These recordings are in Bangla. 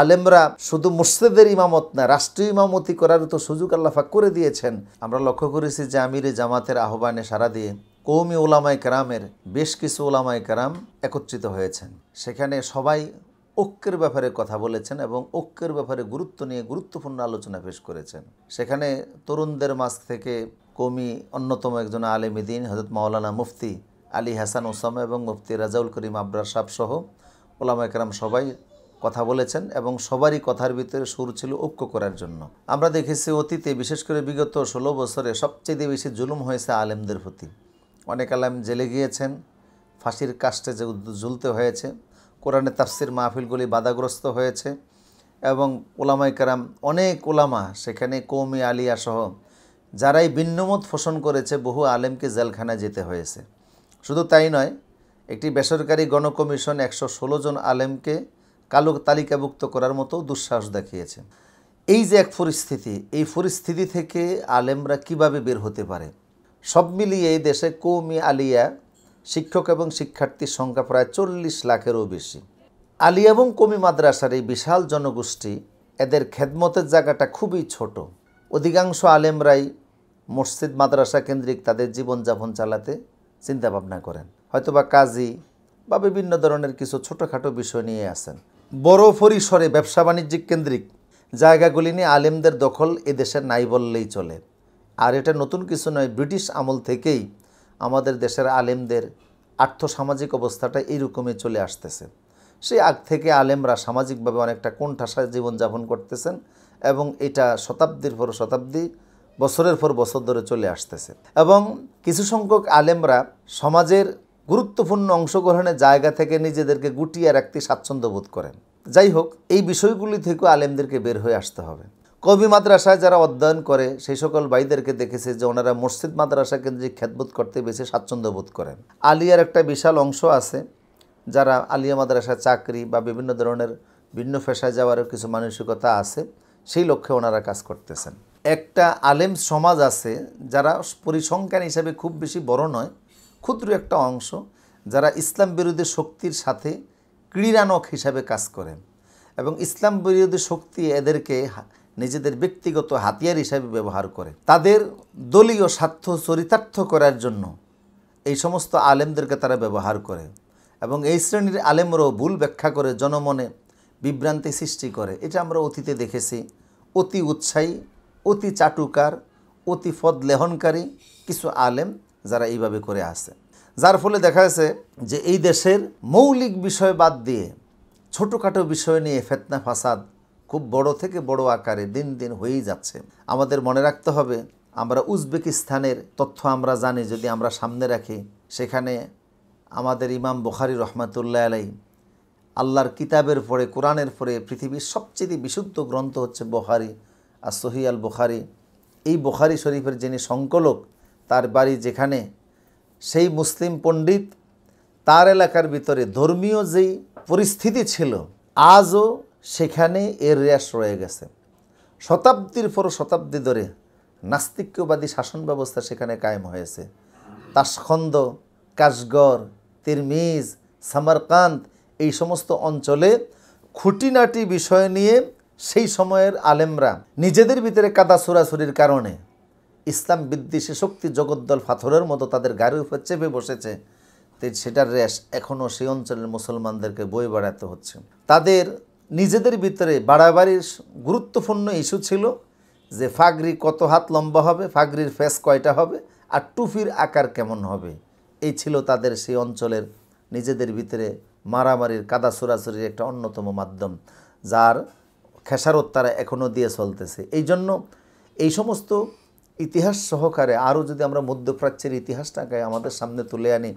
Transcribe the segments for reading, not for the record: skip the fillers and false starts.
আলেমরা শুধু মুর্শিদের ইমামত না, রাষ্ট্রীয় ইমামতি করার তো সুযোগ আল্লাহ পাক করে দিয়েছেন। আমরা লক্ষ্য করেছি যে আমিরে জামাতের আহ্বানে সাড়া দিয়ে কওমি উলামায়ে কেরামের বেশ কিছু উলামায়ে কেরাম একত্রিত হয়েছেন। সেখানে সবাই ঐক্যের ব্যাপারে কথা বলেছেন এবং ঐক্যের ব্যাপারে গুরুত্ব নিয়ে গুরুত্বপূর্ণ আলোচনা পেশ করেছেন। সেখানে তরুণদের মাঝ থেকে কওমি অন্যতম একজন আলেমে দ্বীন হযরত মাওলানা মুফতি আলী হাসান ওসামা এবং মুফতি রাজাউল করিম আবরার সাহেব সহ উলামায়ে কেরাম সবাই কথা বলেছেন এবং সবারই কথার ভিতরে সুর ছিল ঐক্য করার জন্য। আমরা দেখেছি অতীতে বিশেষ করে বিগত 16 বছরে সবচেয়ে বেশি জুলুম হয়েছে আলেমদের প্রতি। অনেক আলেম জেলে গিয়েছেন, ফাঁসির কাস্টে ঝুলতে হয়েছে, কোরআনের তাফসির মাহফিলগুলি বাধাগ্রস্ত হয়েছে এবং উলামায়ে কেরাম অনেক উলামা সেখানে কওমি আলিয়া সহ যারাই ভিন্নমত পোষণ করেছে বহু আলেমকে জেলখানায় যেতে হয়েছে। শুধু তাই নয়, একটি বেসরকারি গণকমিশন 116 জন আলেমকে কালো তালিকাভুক্ত করার মতো দুঃসাহস দেখিয়েছে। এই যে এক পরিস্থিতি, এই পরিস্থিতি থেকে আলেমরা কিভাবে বের হতে পারে? সব মিলিয়ে এই দেশে কওমি আলিয়া শিক্ষক এবং শিক্ষার্থীর সংখ্যা প্রায় 40 লাখেরও বেশি। আলিয়া এবং কওমি মাদ্রাসার এই বিশাল জনগোষ্ঠী, এদের খেদমতের জায়গাটা খুবই ছোট। অধিকাংশ আলেমরাই মসজিদ মাদ্রাসা কেন্দ্রিক তাদের জীবনযাপন চালাতে চিন্তাভাবনা করেন, হয়তোবা কাজী বা বিভিন্ন ধরনের কিছু ছোটোখাটো বিষয় নিয়ে আসেন। বড় পরিসরে ব্যবসা বাণিজ্যিক কেন্দ্রিক জায়গাগুলি নিয়ে আলেমদের দখল এদেশে নাই বললেই চলে। আর এটা নতুন কিছু নয়, ব্রিটিশ আমল থেকেই আমাদের দেশের আলেমদের আর্থসামাজিক অবস্থাটা এইরকমই চলে আসতেছে। সেই আগ থেকে আলেমরা সামাজিকভাবে অনেকটা কোণঠাসা জীবনযাপন করতেছেন এবং এটা শতাব্দীর পর শতাব্দী, বছরের পর বছর ধরে চলে আসতেছে। এবং কিছু সংখ্যক আলেমরা সমাজের গুরুত্বপূর্ণ অংশগ্রহণের জায়গা থেকে নিজেদেরকে গুটিয়ে রাখতে স্বাচ্ছন্দ্য বোধ করেন। যাই হোক, এই বিষয়গুলি থেকেও আলেমদেরকে বের হয়ে আসতে হবে। কওমি মাদ্রাসায় যারা অধ্যয়ন করে সেই সকল ভাইদেরকে দেখেছে যে ওনারা মসজিদ মাদ্রাসা কেন্দ্রিক খেদমত করতে বেশি স্বাচ্ছন্দ্য বোধ করেন। আলিয়ার একটা বিশাল অংশ আছে যারা আলিয়া মাদ্রাসায় চাকরি বা বিভিন্ন ধরনের ভিন্ন পেশায় যাওয়ারও কিছু মানসিকতা আছে, সেই লক্ষ্যে ওনারা কাজ করতেছেন। একটা আলেম সমাজ আছে যারা পরিসংখ্যান হিসাবে খুব বেশি বড় নয়, ক্ষুদ্র একটা অংশ, যারা ইসলাম বিরোধী শক্তির সাথে ক্রীড়ানক হিসাবে কাজ করেন এবং ইসলাম বিরোধী শক্তি এদেরকে নিজেদের ব্যক্তিগত হাতিয়ার হিসাবে ব্যবহার করে তাদের দলীয় স্বার্থ চরিতার্থ করার জন্য। এই সমস্ত আলেমদেরকে তারা ব্যবহার করে এবং এই শ্রেণীর আলেমরাও ভুল ব্যাখ্যা করে জনমনে বিভ্রান্তি সৃষ্টি করে। এটা আমরা অতীতে দেখেছি। অতি উৎসাহী, অতি চাটুকার, অতি ফদলেহনকারী কিছু আলেম যারা এইভাবে করে আসে, যার ফলে দেখা যাচ্ছে যে এই দেশের মৌলিক বিষয় বাদ দিয়ে ছোটোখাটো বিষয় নিয়ে ফিতনা ফাসাদ খুব বড় থেকে বড় আকারে দিন দিন হয়েই যাচ্ছে। আমাদের মনে রাখতে হবে, আমরা উজবেকিস্তানের তথ্য আমরা জানি, যদি আমরা সামনে রাখি, সেখানে আমাদের ইমাম বুখারী রহমাতুল্লাহ আলাইহি আল্লাহর কিতাবের পরে, কোরআনের পরে পৃথিবীর সবচেয়ে বিশুদ্ধ গ্রন্থ হচ্ছে বুখারী আর সহিহ আল বুখারী। এই বুখারী শরীফের যিনি সংকলক, তার বাড়ি যেখানে, সেই মুসলিম পণ্ডিত তার এলাকার ভিতরে ধর্মীয় যেই পরিস্থিতি ছিল আজও সেখানে এর রেশ রয়ে গেছে। শতাব্দীর পর শতাব্দী ধরে নাস্তিক্যবাদী শাসন ব্যবস্থা সেখানে কায়েম হয়েছে। তাশখন্দ, কাশগর, তিরমিজ, সামারকান্দ, এই সমস্ত অঞ্চলে খুঁটিনাটি বিষয় নিয়ে সেই সময়ের আলেমরা নিজেদের ভিতরে কাদা ছোড়াছুরির কারণে ইসলাম বিদ্বেষী শক্তি জগদ্দল পাথরের মতো তাদের গাড়ির উপর চেপে বসেছে। সেটার রেশ এখনও সেই অঞ্চলের মুসলমানদেরকে বয়ে বেড়াতে হচ্ছে। তাদের নিজেদের ভিতরে বাড়াবাড়ির গুরুত্বপূর্ণ ইস্যু ছিল যে ফাগরি কত হাত লম্বা হবে, ফাগরির ফেস কয়টা হবে, আর টুপির আকার কেমন হবে। এই ছিল তাদের সেই অঞ্চলের নিজেদের ভিতরে মারামারির, কাদা ছোড়াছুরির একটা অন্যতম মাধ্যম, যার খেসারত তারা এখনও দিয়ে চলতেছে। এই জন্য এই সমস্ত ইতিহাস সহকারে আরও যদি আমরা মধ্যপ্রাচ্যের ইতিহাসটাকে আমাদের সামনে তুলে আনি,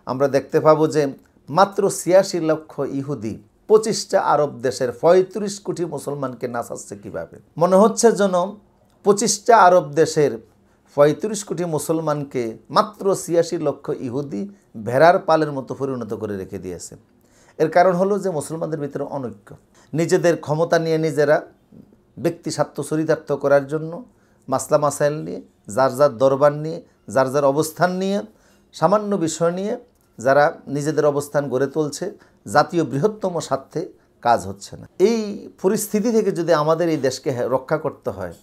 আমরা দেখতে পাবো যে মাত্র 86 লক্ষ ইহুদি 25টা আরব দেশের 35 কোটি মুসলমানকে নাচাচ্ছে কীভাবে। মনে হচ্ছে যেন 25টা আরব দেশের 35 কোটি মুসলমানকে মাত্র 86 লক্ষ ইহুদি ভেড়ার পালের মতো পরিণত করে রেখে দিয়েছে। এর কারণ হলো যে মুসলমানদের ভিতরে অনৈক্য, নিজেদের ক্ষমতা নিয়ে নিজেরা ব্যক্তি স্বার্থ চরিতার্থ করার জন্য মাসলা মাসাইল নিয়ে, যার যার দরবার নিয়ে, যার যার অবস্থান নিয়ে, সামান্য বিষয় নিয়ে যারা নিজেদের অবস্থান গড়ে তুলছে, জাতীয় বৃহত্তম স্বার্থে কাজ হচ্ছে না। এই পরিস্থিতি থেকে যদি আমাদের এই দেশকে রক্ষা করতে হয়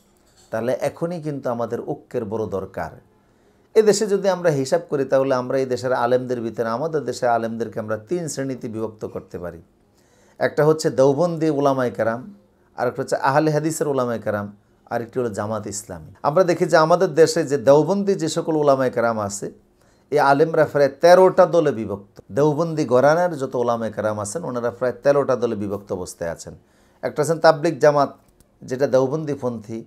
তাহলে এখনই কিন্তু আমাদের ঐক্যের বড় দরকার। এ দেশে যদি আমরা হিসাব করি তাহলে আমরা এই দেশের আলেমদের ভিতরে আমাদের দেশের আলেমদেরকে আমরা 3 শ্রেণীতে বিভক্ত করতে পারি। একটা হচ্ছে দেওবন্দি উলামায়ে কেরাম, আরেকটা হচ্ছে আহলে হাদিসের উলামায়ে কেরাম, আরেকটি হলো জামাত ইসলামী। আমরা দেখি যে আমাদের দেশে যে দেওবন্দি যে সকল উলামায়ে কেরাম আছে এই আলেমরা প্রায় 13টা দলে বিভক্ত। দেওবন্দি ঘরানার যত উলামায়ে কেরাম আছেন ওনারা প্রায় 13টা দলে বিভক্ত অবস্থায় আছেন। একটা আছেন তাবলিগ জামাত যেটা দেওবন্দিপন্থী,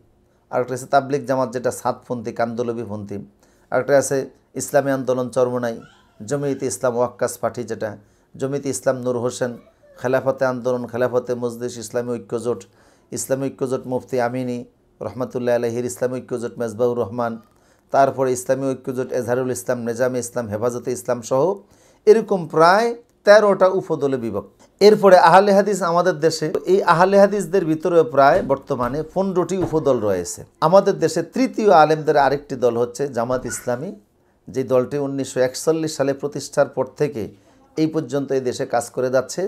আরেকটা আছে তাবলিগ জামাত যেটা সাতপন্থী কান্দলবিপন্থী, আরেকটা আছে ইসলামী আন্দোলন চরমনাই, জমিয়তে ইসলাম ওয়াক্কাস পার্টি যেটা, জমিয়তে ইসলাম নূর হোসেন, খেলাফতে আন্দোলন, খেলাফতে মজলিস, ইসলামী ঐক্যজোট, ইসলামী ঐক্যজোট মুফতি আমিনী রহমতুল্লাহ আলাইহির ইসলামী ঐক্যজোট মেজবাউর রহমান, তারপরে ইসলামী ঐক্যজোট এজহারুল ইসলাম, নেজামে ইসলাম, হেফাজতে ইসলাম সহ এরকম প্রায় 13টা উপদলে বিভক্ত। এরপরে আহলে হাদিস আমাদের দেশে, এই আহলে হাদিসদের ভিতরে প্রায় বর্তমানে 15টি উপদল রয়েছে। আমাদের দেশে তৃতীয় আলেমদের আরেকটি দল হচ্ছে জামাত ইসলামী, যে দলটি 1941 সালে প্রতিষ্ঠার পর থেকে এই পর্যন্ত এই দেশে কাজ করে যাচ্ছে।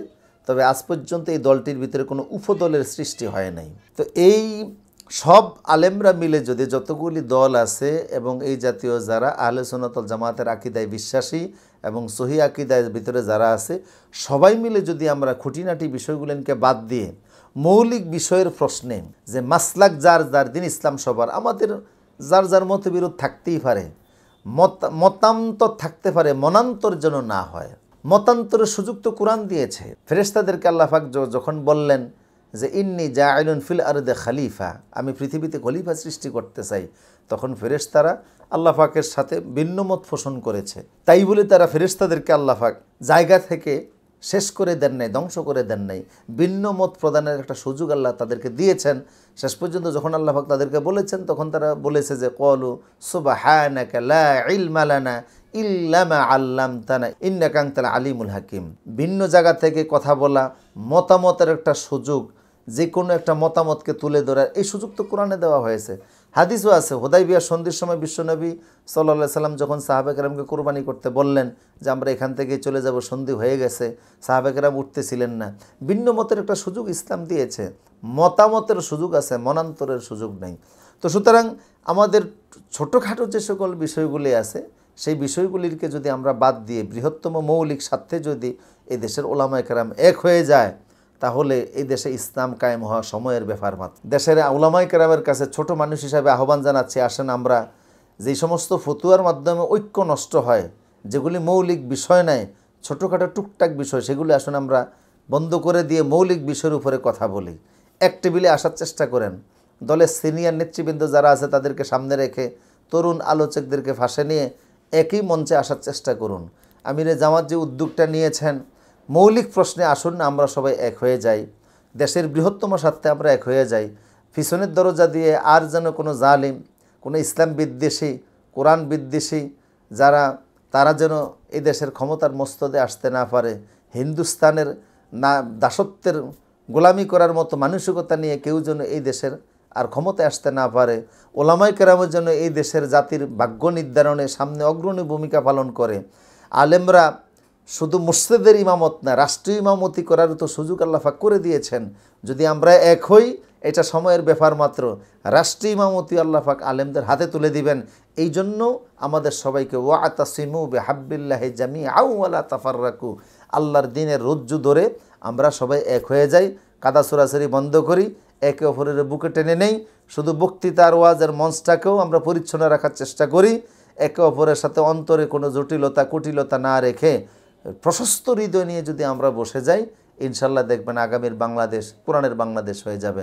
তবে আজ পর্যন্ত এই দলটির ভিতরে কোনো উপদলের সৃষ্টি হয় নাই। তো এই সব আলেমরা মিলে যদি যতগুলি দল আছে এবং এই জাতীয় যারা আহলে সুন্নাত ওয়াল জামাতের আকীদায় বিশ্বাসী এবং সহি আকীদার ভিতরে যারা আছে সবাই মিলে যদি আমরা খুঁটিনাটি বিষয়গুলোকে বাদ দিয়ে মৌলিক বিষয়ের প্রশ্নে যে মাসলাক যার যার দিন ইসলাম সবার, আমাদের যার যার মতবিরোধ থাকতেই পারে, মতান্তর থাকতে পারে, মনান্তর যেন না হয়। মতান্তরের সুযোগ তো কোরআন দিয়েছে। ফেরেশতাদেরকে আল্লাহ পাক যখন বললেন যে ইন্নী জাইলুন ফিল আরদে খলিফা, আমি পৃথিবীতে খলিফা সৃষ্টি করতে চাই, তখন ফেরেশতারা আল্লাহ পাকের সাথে ভিন্ন মত পোষণ করেছে। তাই বলে তারা ফেরেশতাদেরকে আল্লাহ পাক জায়গা থেকে শেষ করে দেন নাই, ধ্বংস করে দেন নাই, ভিন্ন মত প্রদানের একটা সুযোগ আল্লাহ তাদেরকে দিয়েছেন। শেষ পর্যন্ত যখন আল্লাহ পাক তাদেরকে বলেছেন তখন তারা বলেছে যে ক্বালু সুবহানাকা লা ইলমা লানা ইল্লা মা আল্লামতানা ইন্নাকা আনতাল আলিমুল হাকিম। ভিন্ন জায়গা থেকে কথা বলা, মতামতের একটা সুযোগ, যে কোনো একটা মতামতকে তুলে ধরার এই সুযোগ তো কোরআনে দেওয়া হয়েছে। হাদিসও আছে, হুদাইবিয়া সন্ধির সময় বিশ্বনবী সাল্লাল্লাহু আলাইহি সাল্লাম যখন সাহাবায়ে কেরামকে কুরবানি করতে বললেন যে আমরা এখান থেকে চলে যাব, সন্ধি হয়ে গেছে, সাহাবায়ে কেরাম উঠতেছিলেন না। ভিন্ন মতের একটা সুযোগ ইসলাম দিয়েছে, মতামতের সুযোগ আছে, মনান্তরের সুযোগ নেই। তো সুতরাং আমাদের ছোটোখাটো যে সকল বিষয়গুলি আছে সেই বিষয়গুলিকে যদি আমরা বাদ দিয়ে বৃহত্তম মৌলিক স্বার্থে যদি এই দেশের ওলামায়ে কেরাম এক হয়ে যায় তাহলে এই দেশে ইসলাম কায়েম হওয়া সময়ের ব্যাপার মাত্র। দেশের ওলামায়ে কেরামের কাছে ছোট মানুষ হিসাবে আহ্বান জানাচ্ছি, আসেন আমরা যেই সমস্ত ফতুয়ার মাধ্যমে ঐক্য নষ্ট হয়, যেগুলি মৌলিক বিষয় নয়, ছোটোখাটো টুকটাক বিষয়, সেগুলি আসুন আমরা বন্ধ করে দিয়ে মৌলিক বিষয়ের উপরে কথা বলি। এক টেবিলে আসার চেষ্টা করেন। দলের সিনিয়র নেতৃবৃন্দ যারা আছে তাদেরকে সামনে রেখে তরুণ আলোচকদেরকে ফাঁসে নিয়ে একই মঞ্চে আসার চেষ্টা করুন। আমিরে জামাত যে উদ্যোগটা নিয়েছেন, মৌলিক প্রশ্নে আসুন না আমরা সবাই এক হয়ে যাই, দেশের বৃহত্তম স্বার্থে আমরা এক হয়ে যাই। পিছনের দরজা দিয়ে আর যেন কোনো জালিম, কোনো ইসলাম বিদ্বেষী, কোরআন বিদ্বেষী যারা, তারা যেন এই দেশের ক্ষমতার মস্তদে আসতে না পারে। হিন্দুস্তানের না দাসত্বের গোলামি করার মতো মানসিকতা নিয়ে কেউ যেন এই দেশের আর ক্ষমতায় আসতে না পারে। ওলামায়ে কেরামের জন্য এই দেশের জাতির ভাগ্য নির্ধারণে সামনে অগ্রণী ভূমিকা পালন করে। আলেমরা শুধু মুর্শিদের ইমামত না, রাষ্ট্রীয় ইমামতি করার তো সুযোগ আল্লাহ পাক করে দিয়েছেন। যদি আমরা এক হই, এটা সময়ের ব্যাপার মাত্র। রাষ্ট্রীয় ইমামতি আল্লাহ পাক আলেমদের হাতে তুলে দিবেন। এই জন্য আমাদের সবাইকে ওয়াতাসিমু বিহাব্বিল্লাহি জামিআন ওয়া লা তাফাররাকু, আল্লাহর দ্বীনের রজ্জু ধরে আমরা সবাই এক হয়ে যাই, কাদা ছড়াছড়ি বন্ধ করি, একে অপরের বুকে টেনে নেই। শুধু বক্তৃতার ওয়াজের মঞ্চটাকেও আমরা পরিচ্ছন্ন রাখার চেষ্টা করি, একে অপরের সাথে অন্তরে কোনো জটিলতা কুটিলতা না রেখে প্রশস্ত হৃদয় নিয়ে যদি আমরা বসে যাই, ইনশাল্লাহ দেখবেন আগামীর বাংলাদেশ কোরআনের বাংলাদেশ হয়ে যাবে।